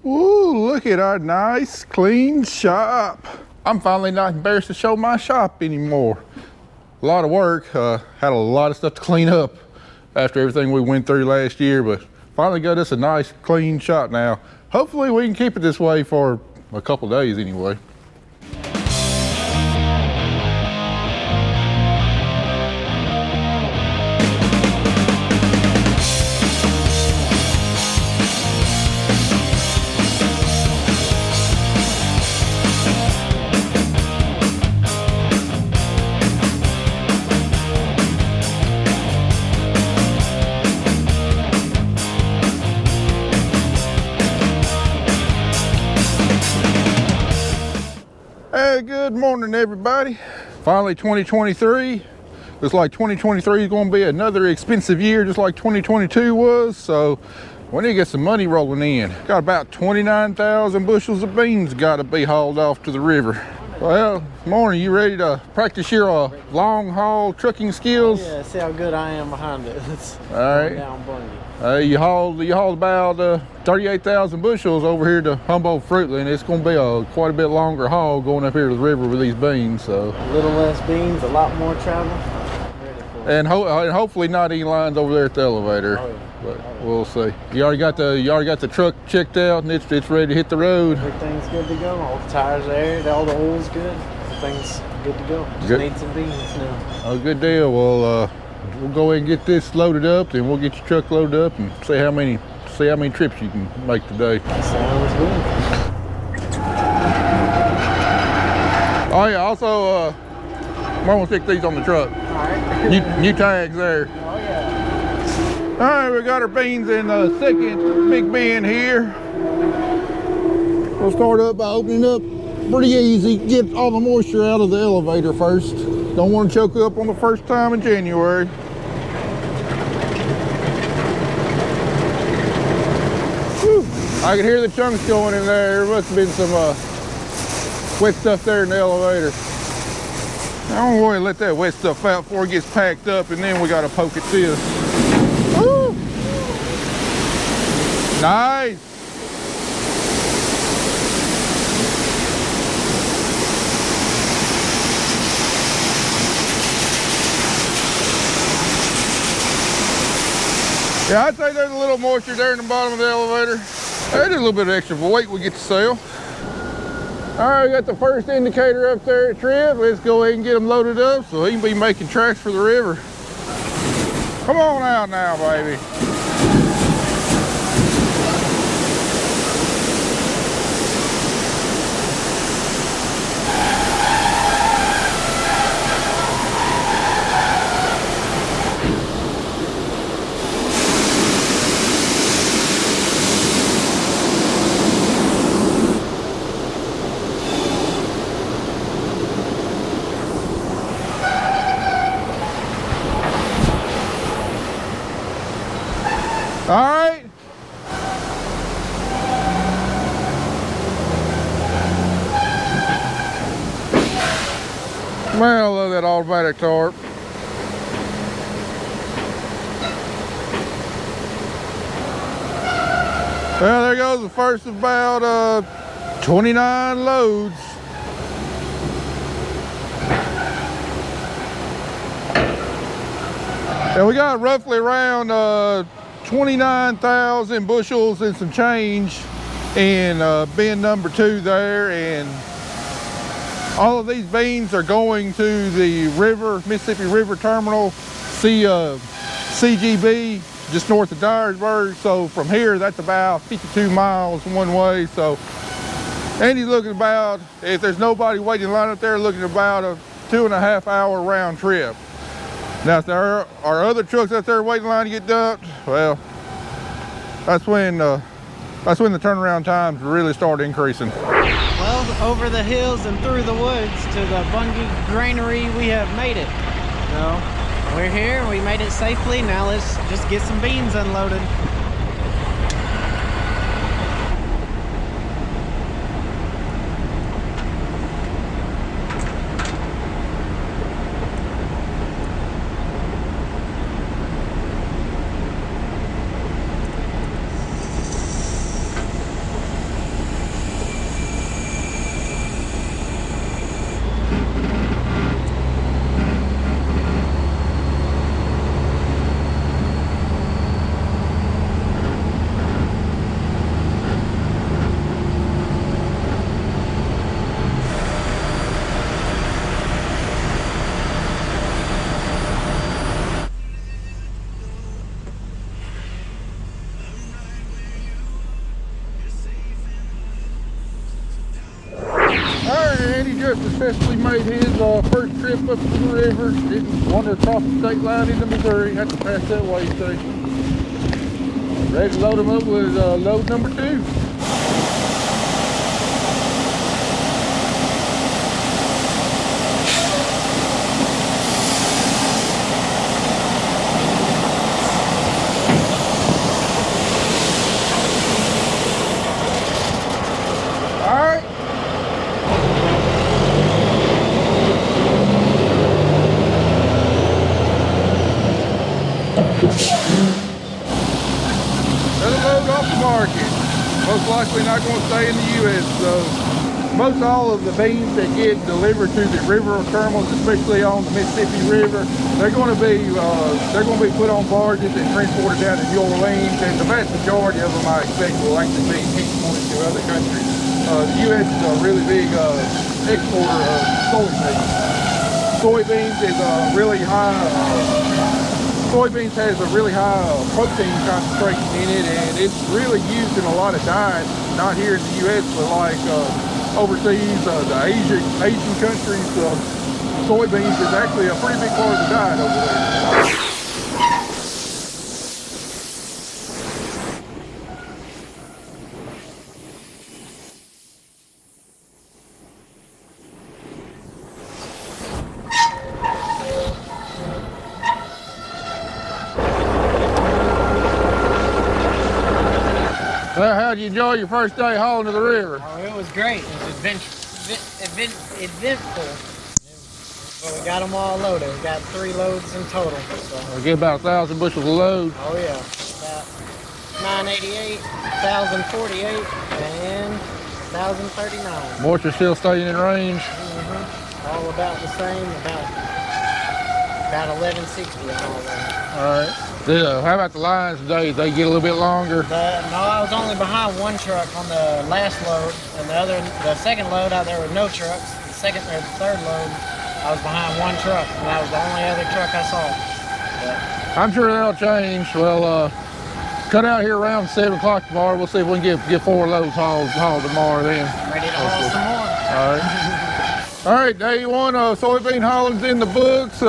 Ooh, look at our nice, clean shop. I'm finally not embarrassed to show my shop anymore. A lot of work, had a lot of stuff to clean up after everything we went through last year, but finally got us a nice, clean shop now. Hopefully we can keep it this way for a couple days anyway. Hey, good morning everybody. Finally 2023. Looks like 2023 is going to be another expensive year just like 2022 was, so we need to get some money rolling in. Got about 29,000 bushels of beans got to be hauled off to the river. Well, morning, you ready to practice your long haul trucking skills? Yeah, see how good I am behind it. All right. Down buggy. You hauled about 38,000 bushels over here to Humboldt Fruitland. It's going to be quite a bit longer haul going up here to the river with these beans. So a little less beans, a lot more travel. I'm ready for it. And hopefully not any lines over there at the elevator. Oh, yeah. But we'll see. You already got the truck checked out and it's ready to hit the road. Everything's good to go. All the tires are aired, all the oil's good. Everything's good to go. Just need some beans now. Oh, good deal. Well, we'll go ahead and get this loaded up, then we'll get your truck loaded up and see how many trips you can make today. Sounds good. Oh yeah, also might want to stick these on the truck. All right. New tags there. Oh yeah. All right, we got our beans in the second big bin here. We'll start up by opening up pretty easy. Get all the moisture out of the elevator first. Don't want to choke up on the first time in January. Whew. I can hear the chunks going in there. There must have been some wet stuff there in the elevator. I don't want to let that wet stuff out before it gets packed up, and then we got to poke at this. Woo. Nice. Yeah, I'd say there's a little moisture there in the bottom of the elevator. There's a little bit of extra weight we get to sell. All right, we got the first indicator up there at Trip. Let's go ahead and get him loaded up so he can be making tracks for the river. Come on out now, baby. All right. Man, I love that automatic tarp. Well, there goes the first of about 29 loads. And we got roughly around 29,000 bushels and some change in bin number 2 there, and all of these beans are going to the river, Mississippi River Terminal, CGB, just north of Dyersburg. So from here, that's about 52 miles one way. So Andy's looking about, if there's nobody waiting in line up there, looking at about a 2.5 hour round trip. Now, if there are other trucks out there waiting in line to get dumped, well, that's when the turnaround times really start increasing. Well, over the hills and through the woods to the Bungie granary, we have made it. So we're here, we made it safely. Now let's just get some beans unloaded. successfully made his first trip up to the river. Didn't wander across the state line into Missouri. Had to pass that way station. Ready to load him up with load number 2. Another load off the market. Most likely not going to stay in the U.S. So most all of the beans that get delivered to the river terminals, especially on the Mississippi River, they're going to be put on barges and transported down to New Orleans. And the vast majority of them, I expect, will actually be exported to other countries. The U.S. is a really big exporter of soybeans. Soybeans is a really high. Soybeans has a really high protein concentration in it, and it's really used in a lot of diets, not here in the U.S., but like overseas, the Asian countries. Soybeans is actually a pretty big part of the diet over there. Well, how'd you enjoy your first day hauling to the river? Oh, it was great. It was eventful. But we got them all loaded. We got 3 loads in total. So. We get about 1,000 bushels a load. Oh yeah, about 988, 1,048, and 1,039. Moisture still staying in range. All about the same, about 1160 on all of them. All right. How about the lines today? Did they get a little bit longer? No, I was only behind 1 truck on the last load, and the second load out there were no trucks. The second or the third load, I was behind 1 truck, and that was the only other truck I saw. But I'm sure that'll change. Well, cut out here around 7 o'clock tomorrow. We'll see if we can get 4 loads hauled tomorrow then. Ready to haul some more. All right. All right, day 1 soybean hauling's in the books.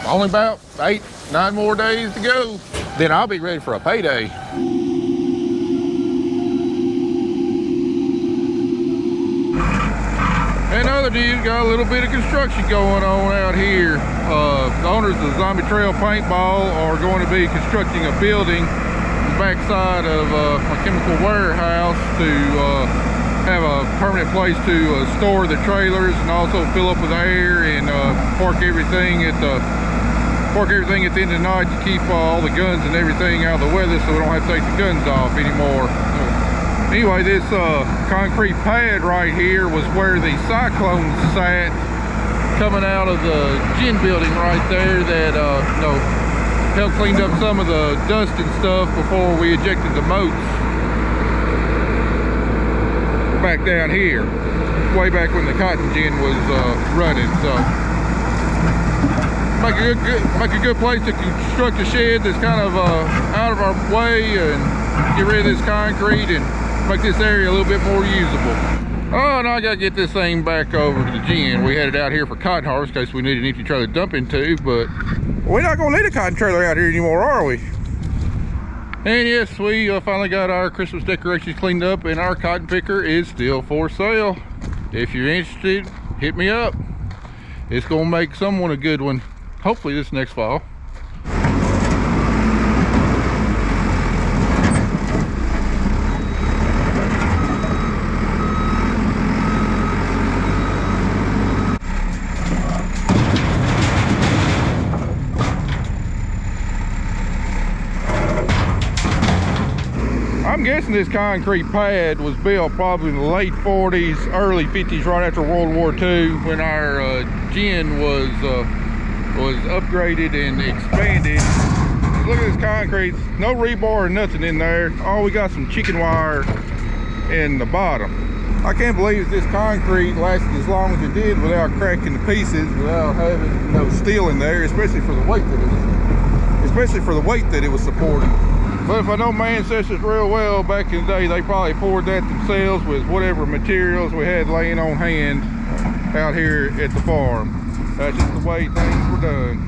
Only about 8-9 more days to go. Then I'll be ready for a payday. And other dudes got a little bit of construction going on out here. The owners of Zombie Trail Paintball are going to be constructing a building on the backside of a chemical warehouse to have a permanent place to store the trailers and also fill up with air and park everything at the end of the night to keep all the guns and everything out of the weather, so we don't have to take the guns off anymore. Anyway, this concrete pad right here was where the cyclone sat coming out of the gin building right there that helped clean up some of the dust and stuff before we ejected the moats back down here, way back when the cotton gin was running. So make a good place to construct a shed that's kind of out of our way and get rid of this concrete and make this area a little bit more usable. Oh, now I gotta get this thing back over to the gin. We had it out here for cotton harvest in case we need an empty trailer to dump into, but we're not gonna need a cotton trailer out here anymore, are we? And yes, we finally got our Christmas decorations cleaned up, and our cotton picker is still for sale. If you're interested, hit me up. It's gonna make someone a good one, hopefully this next fall. I'm guessing this concrete pad was built probably in the late 40s, early 50s, right after World War II, when our gin was upgraded and expanded. Look at this concrete, no rebar or nothing in there. Oh, we got some chicken wire in the bottom. I can't believe this concrete lasted as long as it did without cracking to pieces, without having no steel in there, especially for the weight that it was supporting. But if I know my ancestors real well, back in the day, they probably poured that themselves with whatever materials we had laying on hand. out here at the farm. That's just the way things were done.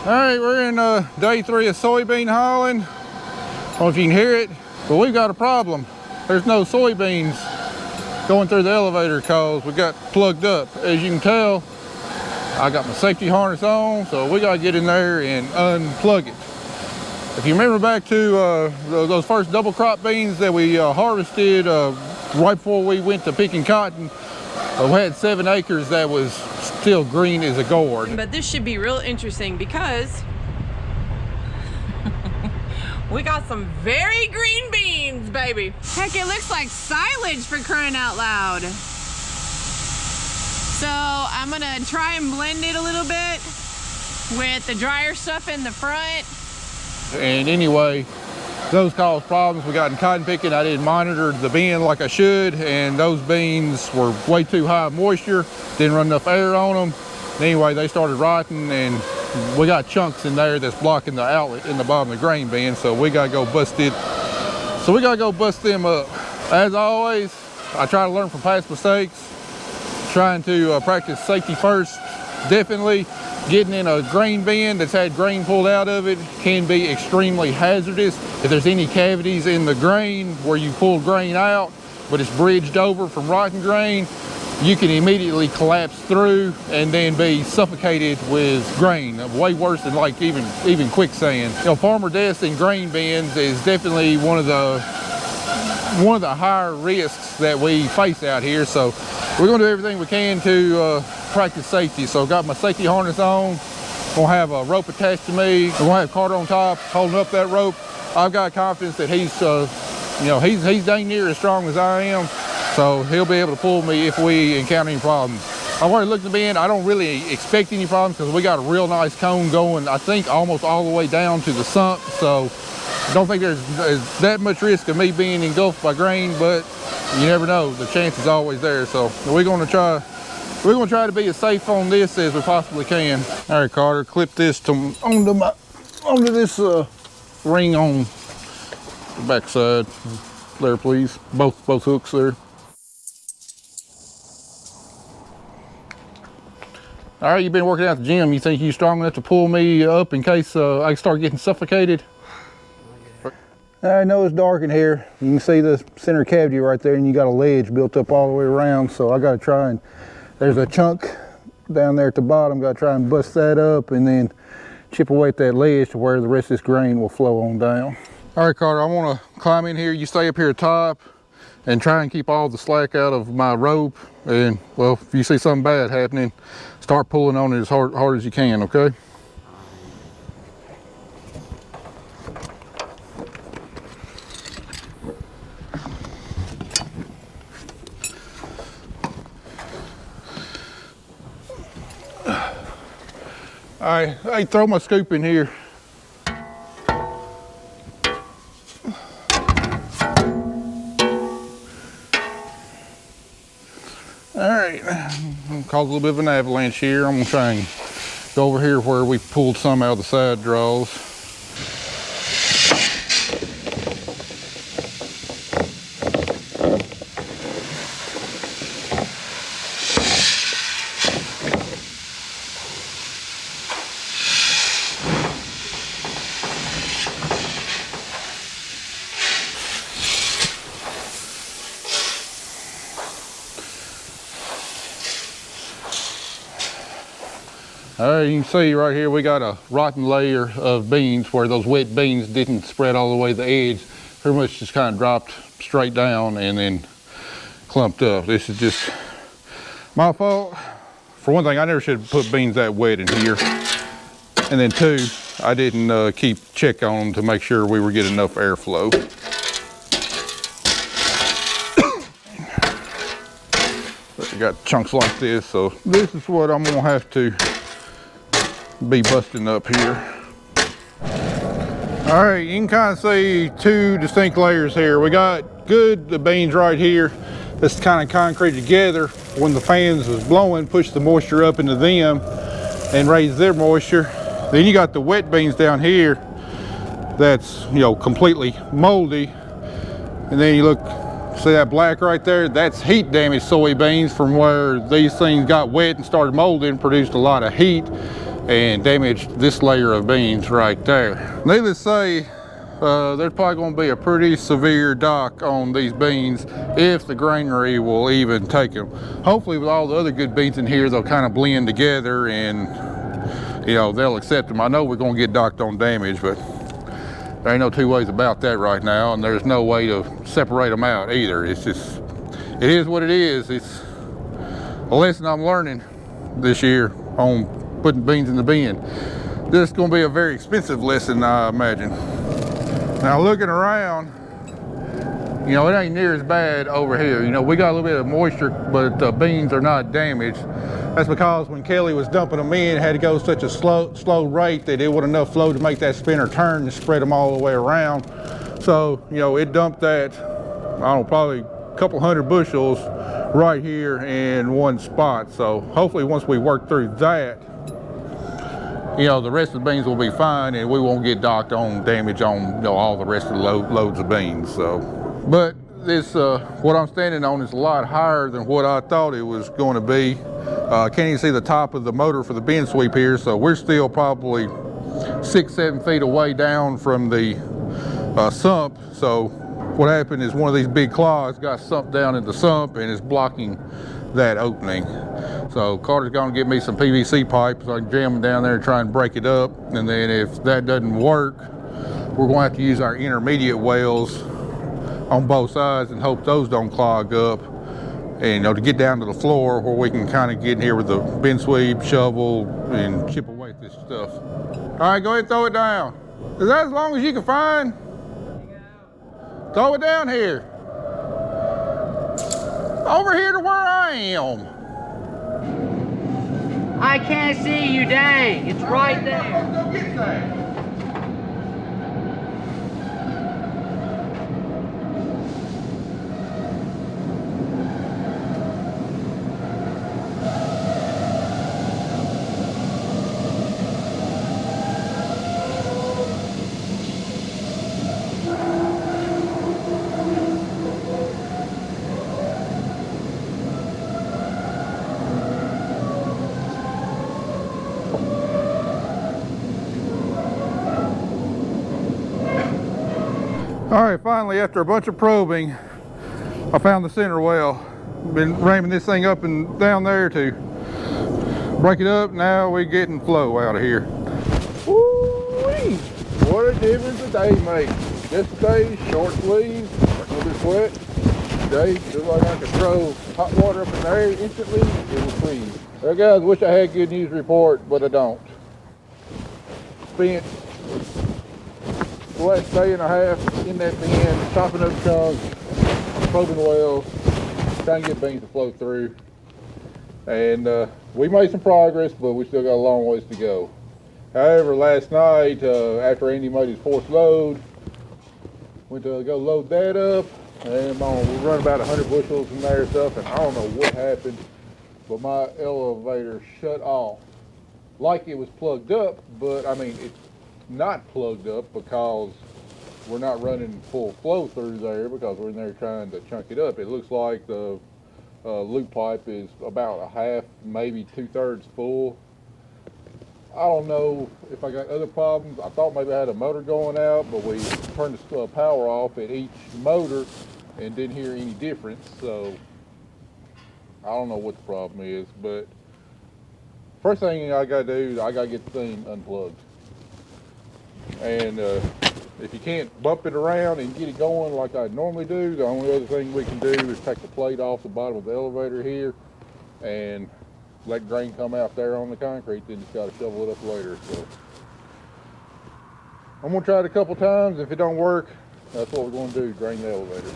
All right, we're in day 3 of soybean hauling. I don't know if you can hear it, but we've got a problem. There's no soybeans going through the elevator cause we got plugged up. As you can tell, I got my safety harness on, so we gotta get in there and unplug it. If you remember back to those first double crop beans that we harvested right before we went to picking cotton, we had 7 acres that was still green as a gourd. But this should be real interesting because we got some very green beans, baby. Heck, it looks like silage, for crying out loud. So I'm gonna try and blend it a little bit with the drier stuff in the front. And anyway, those caused problems. We got in cotton picking. I didn't monitor the bin like I should, and those beans were way too high in moisture. Didn't run enough air on them. Anyway, they started rotting, and we got chunks in there that's blocking the outlet in the bottom of the grain bin, so we gotta go bust it. So we gotta go bust them up. As always, I try to learn from past mistakes, trying to practice safety first. Definitely getting in a grain bin that's had grain pulled out of it can be extremely hazardous. If there's any cavities in the grain where you pull grain out, but it's bridged over from rotten grain, you can immediately collapse through and then be suffocated with grain. Way worse than like even quicksand. You know, farmer deaths in grain bins is definitely one of the higher risks that we face out here. So we're gonna do everything we can to practice safety. So I've got my safety harness on. Gonna have a rope attached to me. We're gonna have Carter on top holding up that rope. I've got confidence that he's dang near as strong as I am. So he'll be able to pull me if we encounter any problems. I've already looked at the bin. I don't really expect any problems because we got a real nice cone going, I think almost all the way down to the sump. So I don't think there's that much risk of me being engulfed by grain, but you never know. The chance is always there. So we're gonna try to be as safe on this as we possibly can. All right, Carter, clip this onto this ring on the backside. There, please. Both hooks there. All right, you've been working out at the gym. You think you're strong enough to pull me up in case I start getting suffocated? I know it's dark in here. You can see the center cavity right there, and you got a ledge built up all the way around. So I got to try and, there's a chunk down there at the bottom. Got to try and bust that up and then chip away at that ledge to where the rest of this grain will flow on down. All right, Carter, I want to climb in here. You stay up here top and try and keep all the slack out of my rope. And well, if you see something bad happening, start pulling on it as hard as you can, okay? All right, hey, throw my scoop in here. All right, cause a little bit of an avalanche here. I'm gonna try and go over here where we pulled some out of the side draws. All right, you can see right here we got a rotten layer of beans where those wet beans didn't spread all the way to the edge. Pretty much just kind of dropped straight down and then clumped up. This is just my fault. For one thing, I never should have put beans that wet in here. And then two, I didn't keep check on them to make sure we were getting enough airflow. But we got chunks like this, so this is what I'm gonna have to be busting up here. All right, you can kind of see two distinct layers here. We got the beans right here. This kind of concrete together. When the fans was blowing, push the moisture up into them and raise their moisture. Then you got the wet beans down here that's, you know, completely moldy. And then you look See that black right there? That's heat damaged soybeans from where these things got wet and started molding, produced a lot of heat and damaged this layer of beans right there. Needless to say, there's probably going to be a pretty severe dock on these beans if the granary will even take them. Hopefully with all the other good beans in here, they'll kind of blend together and, you know, they'll accept them. I know we're going to get docked on damage, but there ain't no two ways about that right now, and there's no way to separate them out either. It's just, it is what it is. It's a lesson I'm learning this year on putting beans in the bin. This is going to be a very expensive lesson, I imagine. Now looking around, you know, it ain't near as bad over here. You know, we got a little bit of moisture, but the beans are not damaged. That's because when Kelly was dumping them in, it had to go such a slow rate that it wasn't enough flow to make that spinner turn and spread them all the way around. So, you know, it dumped that, I don't know, probably a couple hundred bushels right here in one spot. So hopefully once we work through that, you know, the rest of the beans will be fine and we won't get docked on damage on, you know, all the rest of the loads of beans. So, but this, what I'm standing on is a lot higher than what I thought it was going to be. Can't even see the top of the motor for the bin sweep here, so we're still probably 6-7 feet away down from the sump. So what happened is one of these big clogs got sumped down in the sump and is blocking that opening. So Carter's gonna get me some PVC pipe so I can jam them down there and try and break it up. And then if that doesn't work, we're gonna have to use our intermediate wells on both sides and hope those don't clog up. And, you know, to get down to the floor where we can kind of get in here with the bin sweep, shovel, and chip away at this stuff. All right, go ahead and throw it down. Is that as long as you can find? Throw it down here. Over here to where I am. I can't see you, dang. It's right there. Go get that. All right, finally, after a bunch of probing, I found the center well. Been ramming this thing up and down there to break it up. Now we're getting flow out of here. Woo-wee! What a difference a day makes. Yesterday, short sleeves, a little bit wet. Today, just like I could throw hot water up in there instantly, it will freeze. Well, guys, wish I had good news report, but I don't. Spent the last day and a half in that bin, chopping up chunks, probing wells, trying to get beans to flow through. And we made some progress, but we still got a long ways to go. However, last night, after Andy made his fourth load, went to go load that up, and we run about 100 bushels in there and stuff, and I don't know what happened, but my elevator shut off like it was plugged up, but I mean, it's not plugged up because we're not running full flow through there because we're in there trying to chunk it up. It looks like the loop pipe is about a half, maybe 2/3 full. I don't know if I got other problems. I thought maybe I had a motor going out, but we turned the power off at each motor and didn't hear any difference. So I don't know what the problem is, but first thing I gotta do is I gotta get the thing unplugged. And if you can't bump it around and get it going like I normally do, the only other thing we can do is take the plate off the bottom of the elevator here and let grain come out there on the concrete, then just got to shovel it up later. So I'm going to try it a couple times. If it don't work, that's what we're going to do, drain the elevator.